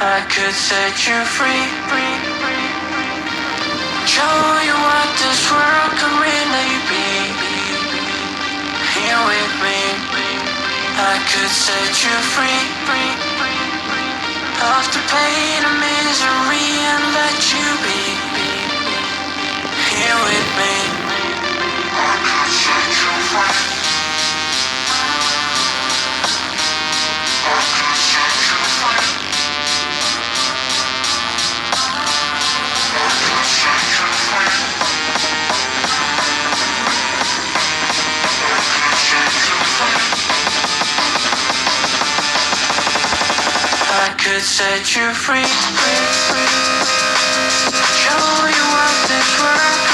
I could set you free, show you what this world could really be. Here with me, I could set you free of the pain and misery and let you be. Here with me, I could set you free. I could set you free. I could set you free, show you what this world